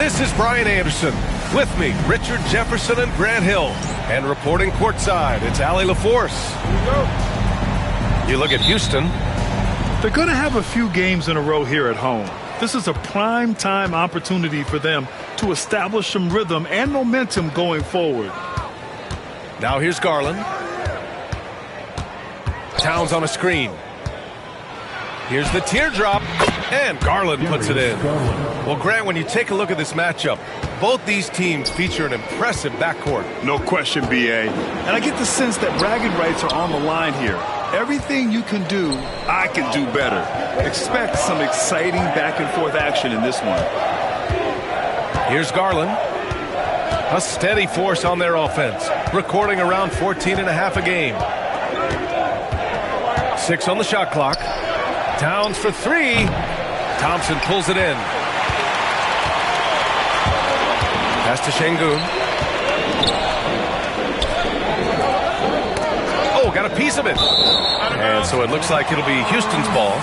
This is Brian Anderson. With me, Richard Jefferson and Grant Hill. And reporting courtside, it's Allie LaForce. You look at Houston. They're going to have a few games in a row here at home. This is a prime time opportunity for them to establish some rhythm and momentum going forward. Now here's Garland. Towns on a screen. Here's the teardrop, and Garland puts it in. Well, Grant, when you take a look at this matchup, both these teams feature an impressive backcourt. No question, B.A. And I get the sense that bragging rights are on the line here. Everything you can do, I can do better. Expect some exciting back-and-forth action in this one. Here's Garland. A steady force on their offense, recording around 14.5 a game. 6 on the shot clock. Towns for 3. Thompson pulls it in. Pass to Şengün. Oh, got a piece of it. And so it looks like it'll be Houston's ball.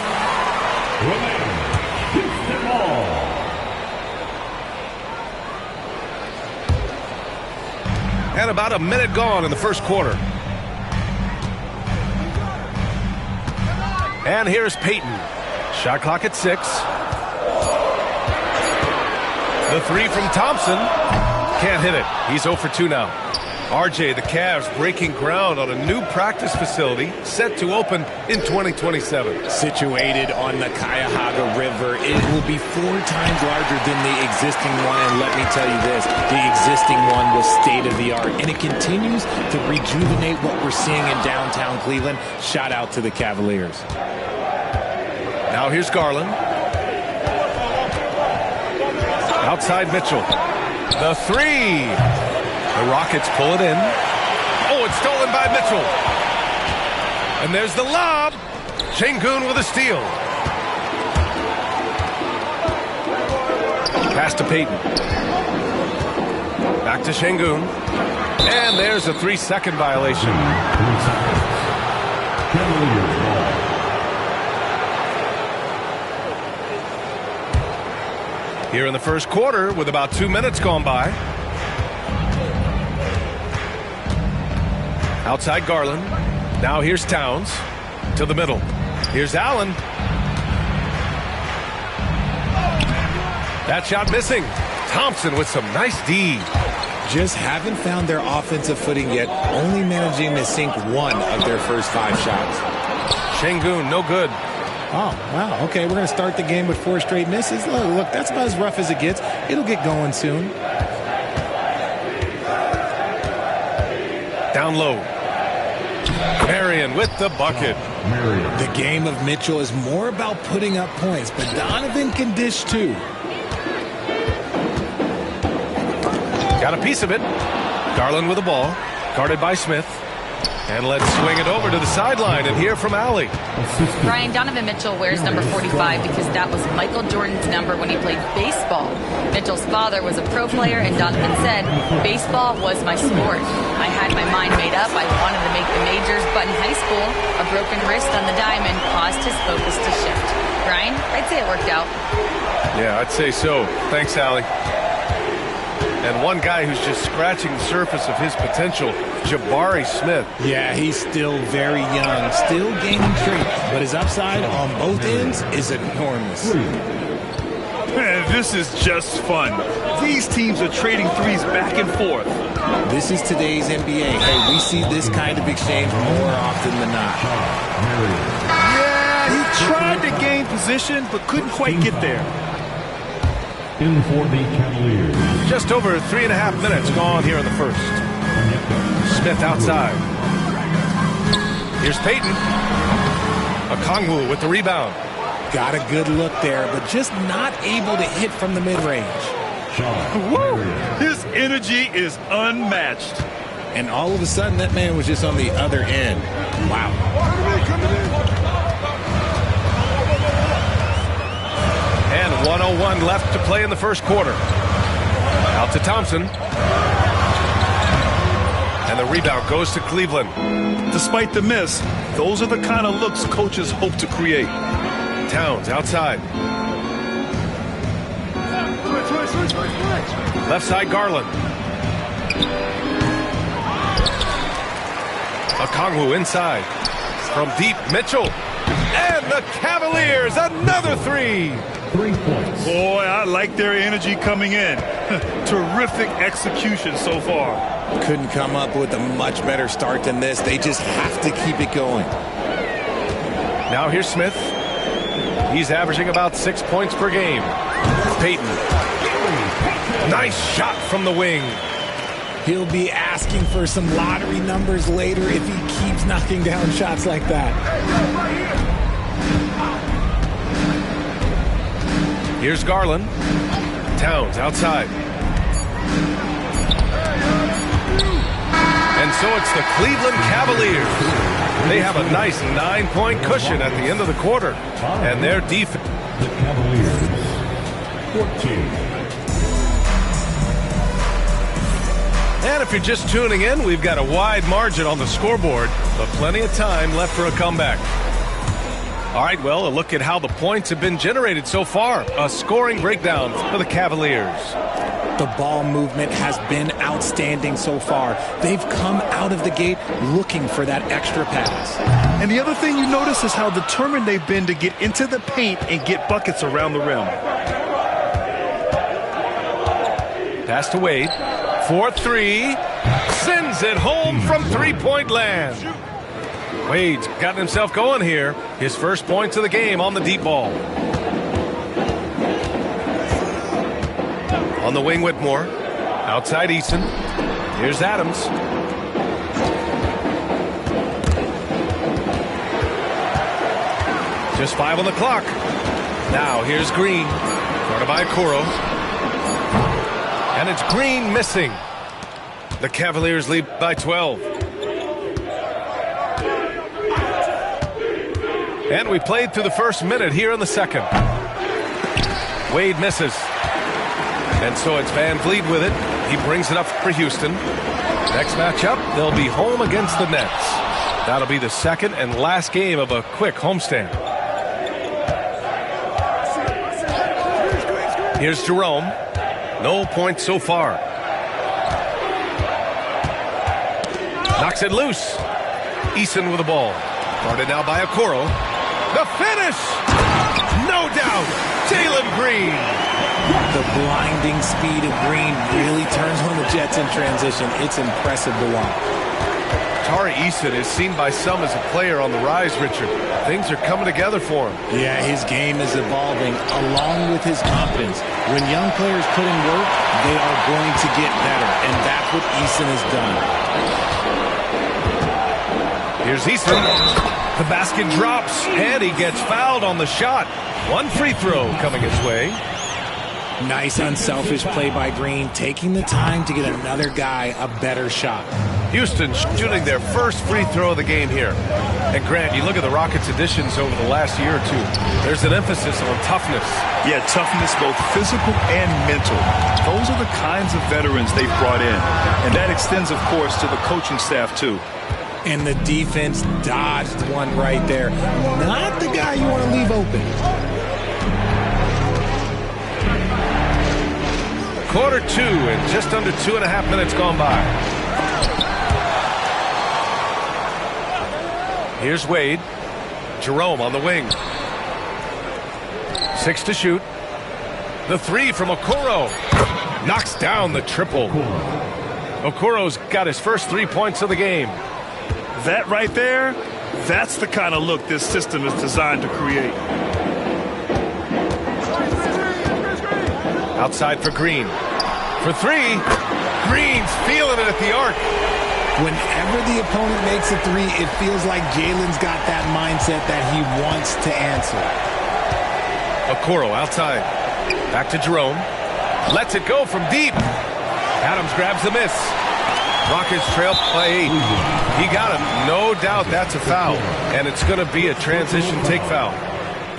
And about a minute gone in the first quarter. And here's Payton. Shot clock at 6. The 3 from Thompson. Can't hit it. He's 0 for 2 now. RJ, the Cavs breaking ground on a new practice facility set to open in 2027. Situated on the Cuyahoga River, it will be 4 times larger than the existing one. And let me tell you this, the existing one was state-of-the-art. And it continues to rejuvenate what we're seeing in downtown Cleveland. Shout out to the Cavaliers. Now here's Garland. Outside Mitchell. The 3. The Rockets pull it in. Oh, it's stolen by Mitchell. And there's the lob. Şengün with a steal. Pass to Payton. Back to Şengün. And there's a 3-second violation. Here in the first quarter with about 2 minutes gone by. Outside Garland. Now here's Towns. To the middle. Here's Allen. That shot missing. Thompson with some nice D. Just haven't found their offensive footing yet, only managing to sink 1 of their first 5 shots. Şengün, no good. Oh, wow. Okay, we're going to start the game with 4 straight misses. Look, that's about as rough as it gets. It'll get going soon. Down low. Marion with the bucket. The game of Mitchell is more about putting up points, but Donovan can dish too. Got a piece of it. Garland with the ball. Guarded by Smith. And let's swing it over to the sideline and hear from Allie. Brian, Donovan Mitchell wears number 45 because that was Michael Jordan's number when he played baseball. Mitchell's father was a pro player, and Donovan said, baseball was my sport. I had my mind made up. I wanted to make the majors, but in high school, a broken wrist on the diamond caused his focus to shift. Brian, I'd say it worked out. Yeah, I'd say so. Thanks, Allie. And one guy who's just scratching the surface of his potential, Jabari Smith. Yeah, he's still very young, still gaining strength, but his upside on both ends is enormous. Man, this is just fun. These teams are trading threes back and forth. This is today's NBA. Hey, we see this kind of exchange more often than not. Yeah, he tried to gain position, but couldn't quite get there. In for the Cavaliers. Just over 3.5 minutes gone here in the first. Smith outside. Here's Payton. Okongwu with the rebound. Got a good look there, but just not able to hit from the mid-range. Woo! His energy is unmatched. And all of a sudden, that man was just on the other end. Wow. And 1:01 left to play in the first quarter. Out to Thompson. And the rebound goes to Cleveland. Despite the miss, those are the kind of looks coaches hope to create. Towns outside. Left side, Garland. Okongwu inside. From deep, Mitchell. And the Cavaliers, another three. 3 points. Boy, I like their energy coming in. Terrific execution so far. Couldn't come up with a much better start than this. They just have to keep it going. Now here's Smith. He's averaging about 6 points per game. Payton. Nice shot from the wing. He'll be asking for some lottery numbers later if he keeps knocking down shots like that. Here's Garland. Towns outside. And so it's the Cleveland Cavaliers. They have a nice 9-point cushion at the end of the quarter. And their defense. The Cavaliers, 14. And if you're just tuning in, we've got a wide margin on the scoreboard, but plenty of time left for a comeback. All right, well, a look at how the points have been generated so far. A scoring breakdown for the Cavaliers. The ball movement has been outstanding so far. They've come out of the gate looking for that extra pass. And the other thing you notice is how determined they've been to get into the paint and get buckets around the rim. Pass to Wade. 4-3. Sends it home from three-point land. Wade's gotten himself going here. His first points of the game on the deep ball. On the wing, Whitmore. Outside, Eason. Here's Adams. Just 5 on the clock. Now here's Green. Guarded by Okoro. And it's Green missing. The Cavaliers lead by 12. And we played through the first minute here in the second. Wade misses. And so it's Van Vliet with it. He brings it up for Houston. Next matchup, they'll be home against the Nets. That'll be the second and last game of a quick homestand. Here's Jerome. No points so far. Knocks it loose. Eason with the ball. Guarded now by Okoro. The finish! No doubt, Jalen Green. The blinding speed of Green really turns on the Jets in transition. It's impressive to watch. Tari Eason is seen by some as a player on the rise, Richard. Things are coming together for him. Yeah, his game is evolving along with his confidence. When young players put in work, they are going to get better, and that's what Eason has done. Here's Eason. The basket drops, and he gets fouled on the shot. One free throw coming his way. Nice unselfish play by Green, taking the time to get another guy a better shot. Houston shooting their first free throw of the game here. And Grant, you look at the Rockets' additions over the last year or two. There's an emphasis on toughness. Yeah, toughness, both physical and mental. Those are the kinds of veterans they've brought in. And that extends, of course, to the coaching staff, too. And the defense dodged one right there. Not the guy you want to leave open. Quarter 2 and just under 2.5 minutes gone by. Here's Wade. Jerome on the wing. 6 to shoot. The 3 from Okoro. Knocks down the triple. Okoro's got his first 3 points of the game. That right there, that's the kind of look this system is designed to create. Outside for Green. For 3. Green's feeling it at the arc. Whenever the opponent makes a 3, it feels like Jalen's got that mindset that he wants to answer. Okoro outside. Back to Jerome. Lets it go from deep. Adams grabs the miss. Rockets trail by 8. He got him. No doubt that's a foul. And it's going to be a transition take foul.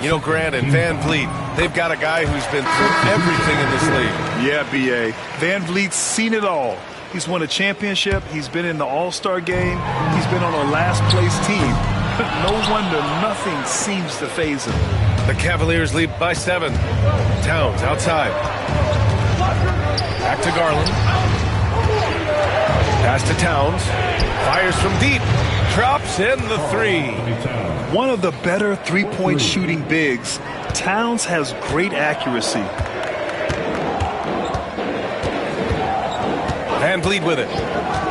You know, Grant and Van Vliet, they've got a guy who's been through everything in this league. Yeah, B.A. Van Vliet's seen it all. He's won a championship. He's been in the All-Star game. He's been on a last-place team. No wonder nothing seems to faze him. The Cavaliers lead by 7. Towns outside. Back to Garland. Pass to Towns. Fires from deep. Drops in the three. One of the better three-point shooting bigs. Towns has great accuracy. Van Vliet with it.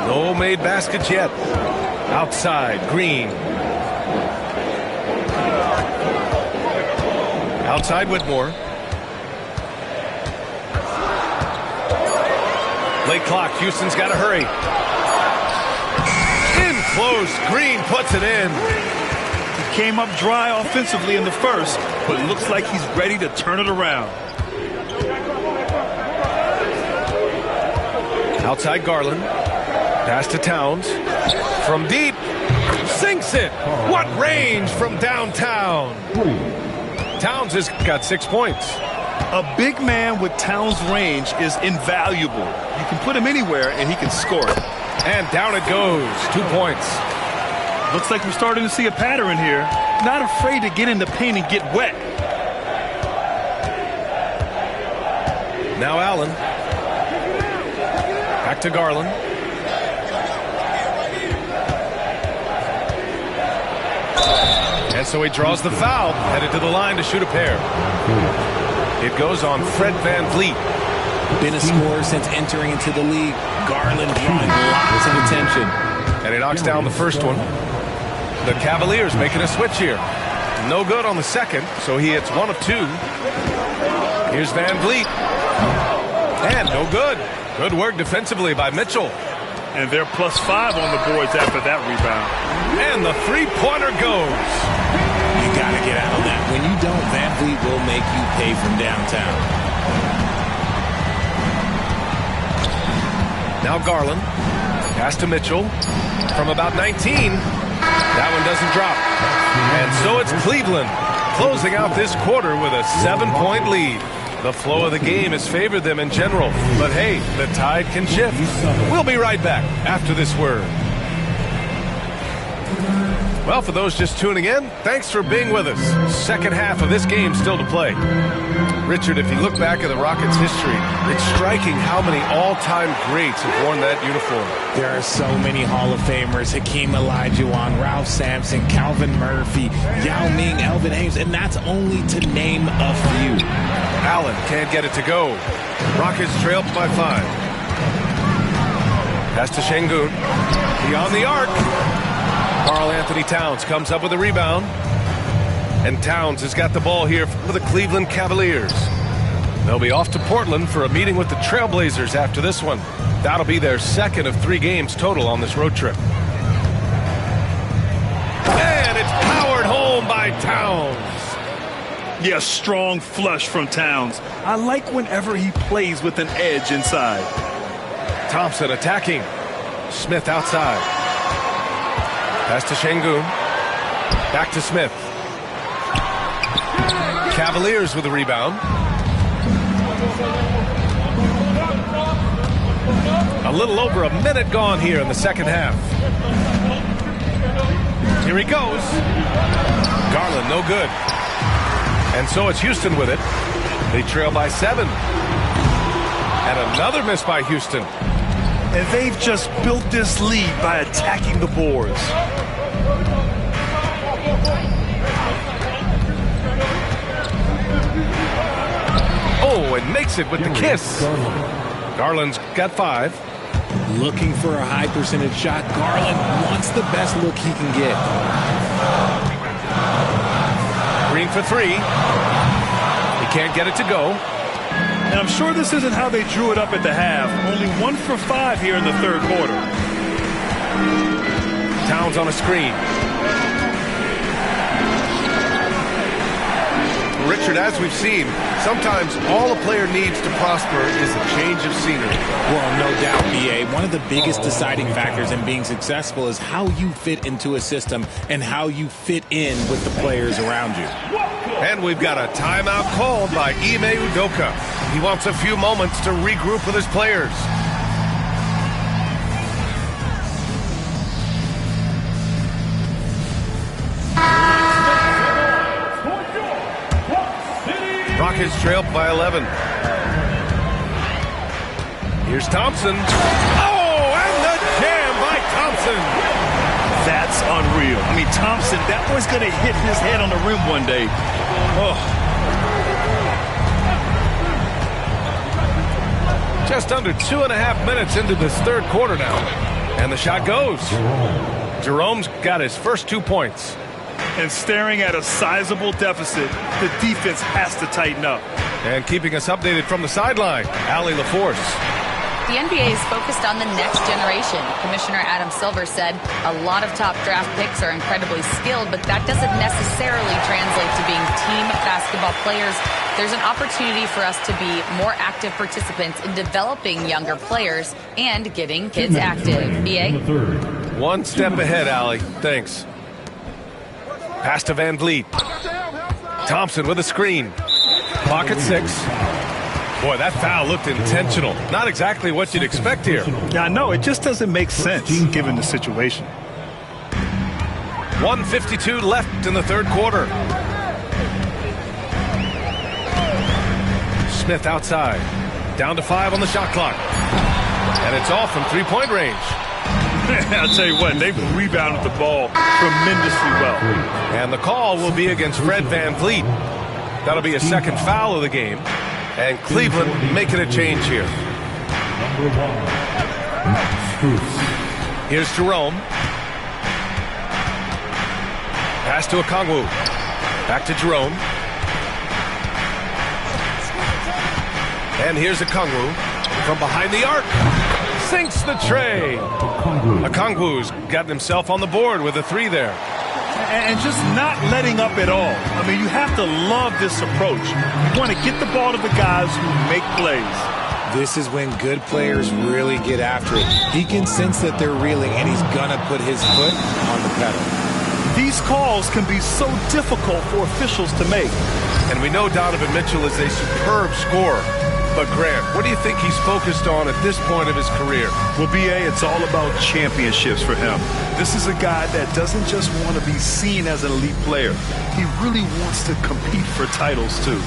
No made baskets yet. Outside, Green. Outside, Whitmore. Late clock. Houston's got to hurry. In close. Green puts it in. He came up dry offensively in the first, but looks like he's ready to turn it around. Outside Garland. Pass to Towns. From deep. Sinks it. What range from downtown. Towns has got 6 points. A big man with Towns' range is invaluable. You can put him anywhere and he can score it. And down it goes. 2 points. Looks like we're starting to see a pattern here. Not afraid to get in the paint and get wet. Now Allen. Back to Garland. And so he draws the foul, headed to the line to shoot a pair. It goes on Fred Van Vliet. Been a scorer since entering into the league. Garland drawing lots of attention. And he knocks down the first one. The Cavaliers making a switch here. No good on the second, so he hits 1 of 2. Here's Van Vliet. And no good. Good work defensively by Mitchell. And they're +5 on the boards after that rebound. And the three-pointer goes. You got to get out of that. When you don't, Van Vliet will make you pay from downtown. Now Garland. Pass to Mitchell. From about 19. That one doesn't drop. And so it's Cleveland closing out this quarter with a 7-point lead. The flow of the game has favored them in general. But hey, the tide can shift. We'll be right back after this word. Well, for those just tuning in, thanks for being with us. Second half of this game still to play. Richard, if you look back at the Rockets' history, it's striking how many all-time greats have worn that uniform. There are so many Hall of Famers. Hakeem Olajuwon, Ralph Sampson, Calvin Murphy, Yao Ming, Elvin Hayes, and that's only to name a few. Allen can't get it to go. Rockets trail by 5. Pass to Şengün. Beyond the arc. Karl Anthony Towns comes up with a rebound. And Towns has got the ball here for the Cleveland Cavaliers. They'll be off to Portland for a meeting with the Trailblazers after this one. That'll be their second of 3 games total on this road trip. And it's powered home by Towns. Yeah, strong flush from Towns. I like whenever he plays with an edge inside. Thompson attacking. Smith outside. Pass to Şengün. Back to Smith. Cavaliers with the rebound. A little over a minute gone here in the second half. Here he goes. Garland, no good. And so it's Houston with it. They trail by 7. And another miss by Houston. And they've just built this lead by attacking the boards. Oh, and makes it with the kiss. Garland's got 5. Looking for a high percentage shot. Garland wants the best look he can get. Green for 3. He can't get it to go. And I'm sure this isn't how they drew it up at the half. Only 1 for 5 here in the third quarter. Towns on a screen. Richard, as we've seen, sometimes all a player needs to prosper is a change of scenery. Well, no doubt, B.A. One of the biggest deciding factors in being successful is how you fit into a system and how you fit in with the players around you. And we've got a timeout called by Ime Udoka. He wants a few moments to regroup with his players. Rockets trail by 11. Here's Thompson. Oh, and the jam by Thompson. That's unreal. I mean, Thompson, that boy's going to hit his head on the rim one day. Oh. Just under 2.5 minutes into this third quarter now. And the shot goes. Jerome's got his first 2 points. And staring at a sizable deficit, the defense has to tighten up. And keeping us updated from the sideline, Allie LaForce. The NBA is focused on the next generation. Commissioner Adam Silver said a lot of top draft picks are incredibly skilled, but that doesn't necessarily translate to being team basketball players. There's an opportunity for us to be more active participants in developing younger players and getting kids active. BA? One step ahead, Allie. Thanks. Pass to Van Vliet. Thompson with a screen. Clock at 6. Boy, that foul looked intentional. Not exactly what you'd expect here. Yeah, I know. It just doesn't make sense given the situation. 1:52 left in the third quarter. Smith outside. Down to 5 on the shot clock. And it's off from three-point range. I'll tell you what, they've rebounded the ball tremendously well. And the call will be against Fred Van Vliet. That'll be a second foul of the game. And Cleveland making a change here. Here's Jerome. Pass to Okongwu. Back to Jerome. And here's Okongwu from behind the arc. Sinks the tray. Okongwu's gotten himself on the board with a 3 there. And just not letting up at all. I mean, you have to love this approach. You want to get the ball to the guys who make plays. This is when good players really get after it. He can sense that they're reeling, and he's going to put his foot on the pedal. These calls can be so difficult for officials to make. And we know Donovan Mitchell is a superb scorer. But, Grant, what do you think he's focused on at this point of his career? Well, B.A., it's all about championships for him. This is a guy that doesn't just want to be seen as an elite player. He really wants to compete for titles, too.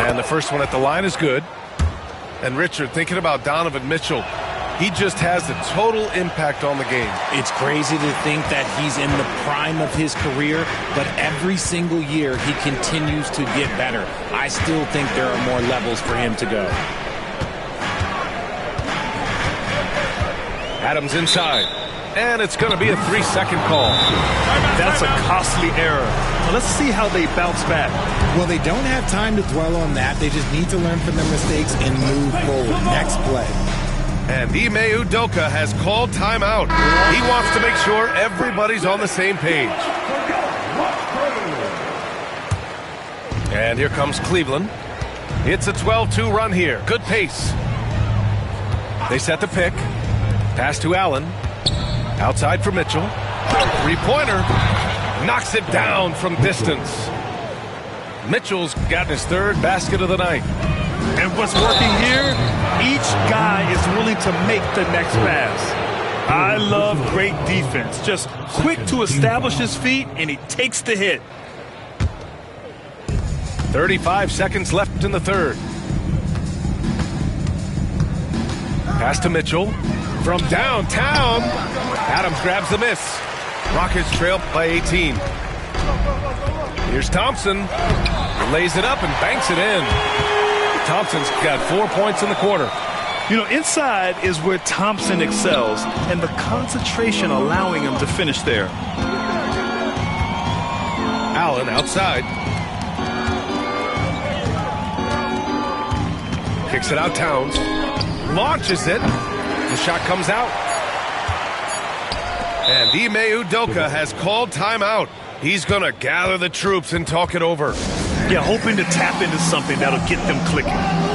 And the first one at the line is good. And Richard, thinking about Donovan Mitchell, he just has a total impact on the game. It's crazy to think that he's in the prime of his career, but every single year he continues to get better. I still think there are more levels for him to go. Adams inside. And it's going to be a 3-second call. That's a costly error. Let's see how they bounce back. Well, they don't have time to dwell on that. They just need to learn from their mistakes and move forward. Next play. And Ime Udoka has called timeout. He wants to make sure everybody's on the same page. And here comes Cleveland. It's a 12-2 run here. Good pace. They set the pick. Pass to Allen. Outside for Mitchell. Three-pointer. Knocks it down from distance. Mitchell's gotten his third basket of the night. And what's working here, each guy is willing to make the next pass. I love great defense. Just quick to establish his feet, and he takes the hit. 35 seconds left in the third. Pass to Mitchell. From downtown, Adams grabs the miss. Rockets trail by 18. Here's Thompson. Lays it up and banks it in. Thompson's got 4 points in the quarter. You know, inside is where Thompson excels, and the concentration allowing him to finish there. Allen outside. Kicks it out, Towns. Launches it. The shot comes out. And Ime Udoka has called timeout. He's going to gather the troops and talk it over. Yeah, hoping to tap into something that'll get them clicking.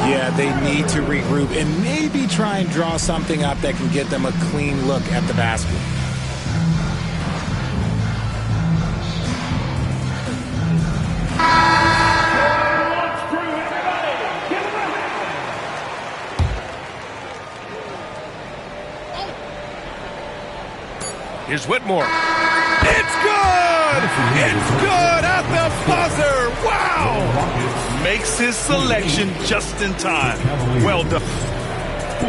Yeah, they need to regroup and maybe try and draw something up that can get them a clean look at the basket. Here's Whitmore. It's good! It's good at the buzzer! Wow! Makes his selection just in time. Well done.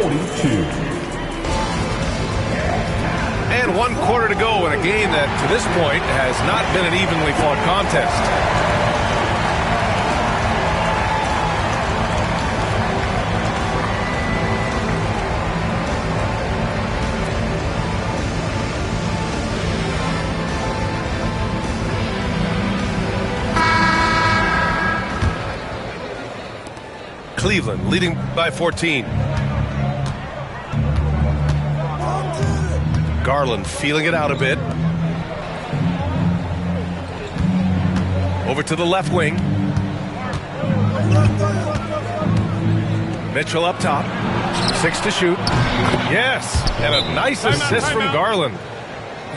42. And 1 quarter to go in a game that, to this point, has not been an evenly fought contest. Cleveland leading by 14. Garland feeling it out a bit. Over to the left wing. Mitchell up top. 6 to shoot. Yes, and a nice assist from Garland.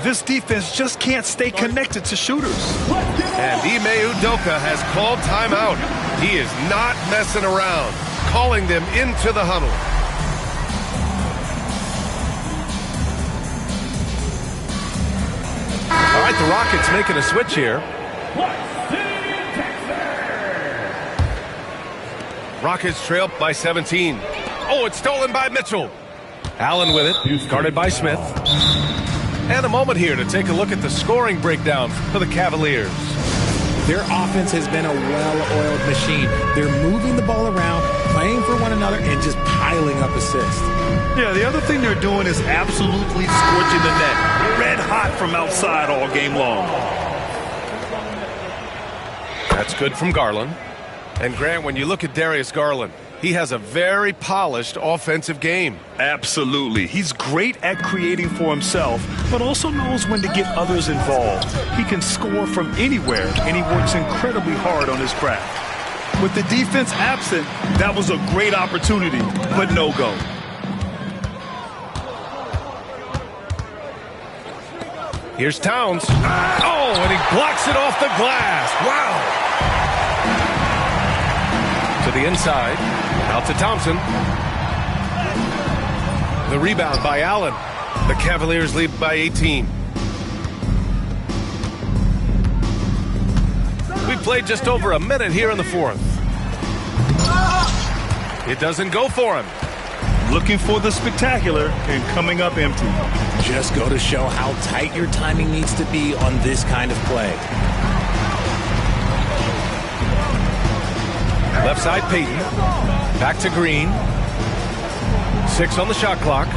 This defense just can't stay connected to shooters. And Ime Udoka has called timeout. He is not messing around, calling them into the huddle. All right, the Rockets making a switch here. Rockets trail by 17. Oh, it's stolen by Mitchell. Allen with it, guarded by Smith. And a moment here to take a look at the scoring breakdown for the Cavaliers. Their offense has been a well-oiled machine. They're moving the ball around, playing for one another, and just piling up assists. Yeah, the other thing they're doing is absolutely scorching the net. Red hot from outside all game long. That's good from Garland. And Grant, when you look at Darius Garland, he has a very polished offensive game. Absolutely. He's great at creating for himself, but also knows when to get others involved. He can score from anywhere, and he works incredibly hard on his craft. With the defense absent, that was a great opportunity, but no go. Here's Towns. Oh, and he blocks it off the glass. Wow. To the inside. Out to Thompson. The rebound by Allen. The Cavaliers lead by 18. We played just over a minute here in the fourth. It doesn't go for him. Looking for the spectacular and coming up empty. Just go to show how tight your timing needs to be on this kind of play. Left side, Payton. Back to Green. 6 on the shot clock.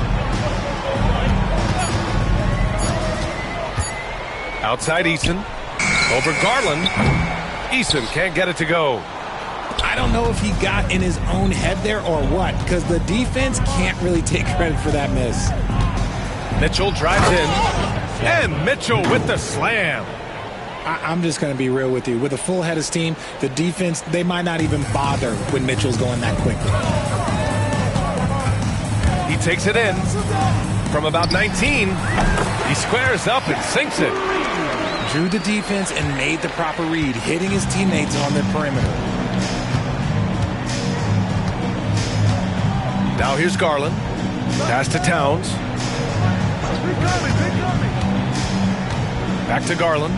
Outside Eason. Over Garland. Eason can't get it to go. I don't know if he got in his own head there or what, because the defense can't really take credit for that miss. Mitchell drives in. And Mitchell with the slam. I'm just going to be real with you. With a full head of steam, the defense, they might not even bother when Mitchell's going that quickly. He takes it in from about 19. He squares up and sinks it. Drew the defense and made the proper read, hitting his teammates on the perimeter. Now here's Garland. Pass to Towns. Back to Garland.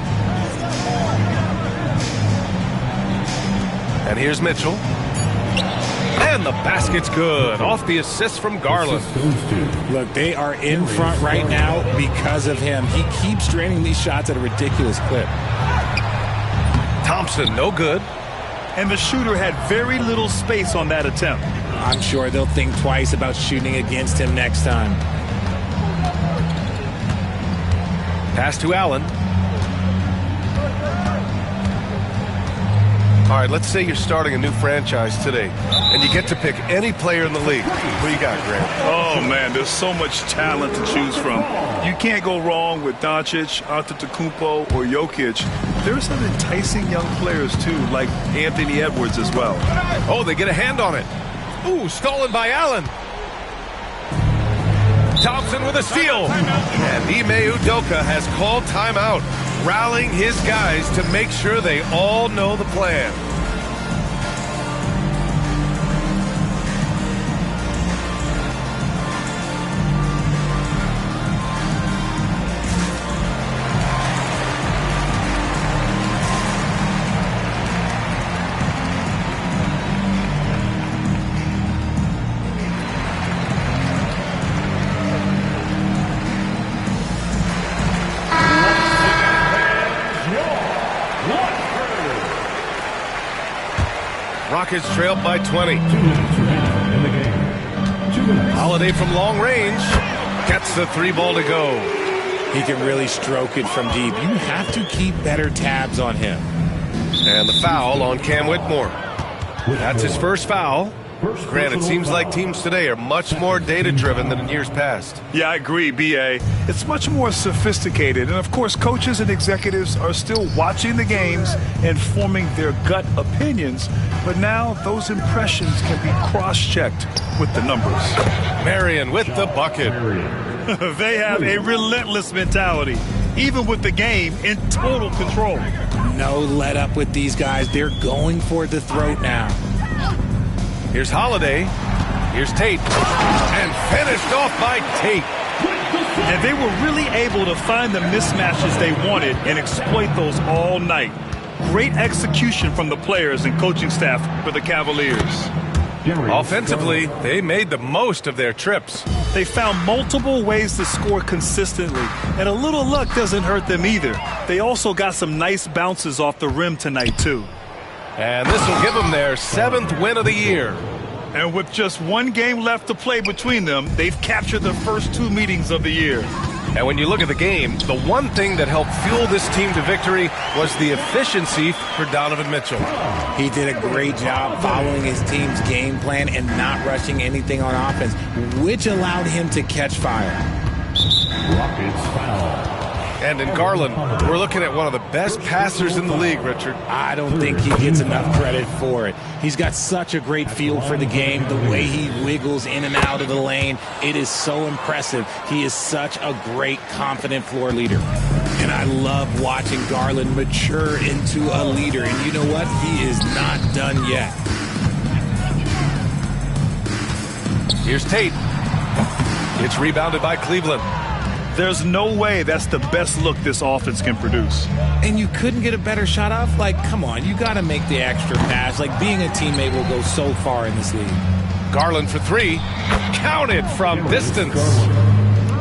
And here's Mitchell. And the basket's good. Off the assist from Garland. Look, they are in front right now because of him. He keeps draining these shots at a ridiculous clip. Thompson, no good. And the shooter had very little space on that attempt. I'm sure they'll think twice about shooting against him next time. Pass to Allen. All right, let's say you're starting a new franchise today, and you get to pick any player in the league. Who you got, Grant? Oh, man, there's so much talent to choose from. You can't go wrong with Doncic, Antetokounmpo, or Jokic. There's some enticing young players, too, like Anthony Edwards as well. Oh, they get a hand on it. Ooh, stolen by Allen. Thompson with a steal. And Ime Udoka has called timeout, rallying his guys to make sure they all know the plan. Rockets trailed by 20. 2 minutes remaining in the game. 2 minutes. Holiday from long range gets the 3-ball to go. He can really stroke it from deep. You have to keep better tabs on him. And the foul on Cam Whitmore. That's his first foul. Granted, it seems like teams today are much more data-driven than in years past. Yeah, I agree, B.A. It's much more sophisticated. And, of course, coaches and executives are still watching the games and forming their gut opinions. But now those impressions can be cross-checked with the numbers. Marion with the bucket. They have a relentless mentality, even with the game in total control. No let up with these guys. They're going for the throat now. Here's Holiday. Here's Tate. And finished off by Tate. And they were really able to find the mismatches they wanted and exploit those all night. Great execution from the players and coaching staff for the Cavaliers. Offensively, they made the most of their trips. They found multiple ways to score consistently, and a little luck doesn't hurt them either. They also got some nice bounces off the rim tonight, too. And this will give them their 7th win of the year. And with just one game left to play between them, they've captured the first 2 meetings of the year. And when you look at the game, the one thing that helped fuel this team to victory was the efficiency for Donovan Mitchell. He did a great job following his team's game plan and not rushing anything on offense, which allowed him to catch fire. Rockets foul. And in Garland, we're looking at one of the best passers in the league, Richard. I don't think he gets enough credit for it. He's got such a great feel for the game, the way he wiggles in and out of the lane. It is so impressive. He is such a great, confident floor leader. And I love watching Garland mature into a leader. And you know what? He is not done yet. Here's Tate. It's rebounded by Cleveland. There's no way that's the best look this offense can produce. And you couldn't get a better shot off? Like, come on, you got to make the extra pass. Like, being a teammate will go so far in this league. Garland for 3. Counted from distance.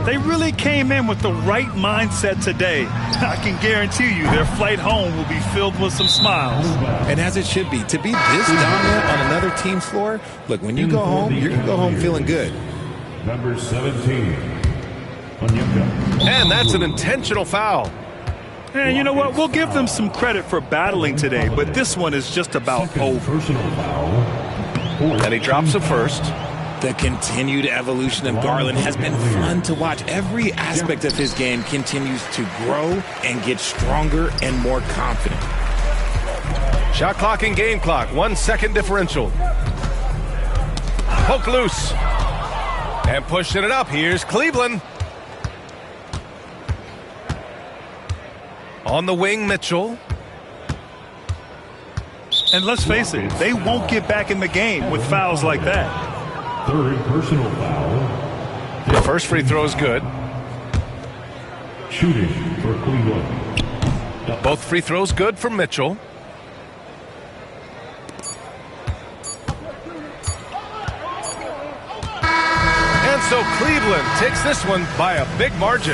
They really came in with the right mindset today. I can guarantee you their flight home will be filled with some smiles. And as it should be. To be this dominant on another team's floor, look, when you go home, you're going to go home feeling good. Number 17. And that's an intentional foul. And you know what? We'll give them some credit for battling today, but this one is just about over. Personal foul. And he drops the first. The continued evolution of Garland has been fun to watch. Every aspect of his game continues to grow and get stronger and more confident. Shot clock and game clock. 1 second differential. Poke loose. And pushing it up. Here's Cleveland. On the wing, Mitchell. And let's face it, they won't get back in the game with fouls like that. 3rd personal foul. The first free throw is good. Shooting for Cleveland. Both free throws good for Mitchell. And so Cleveland takes this one by a big margin.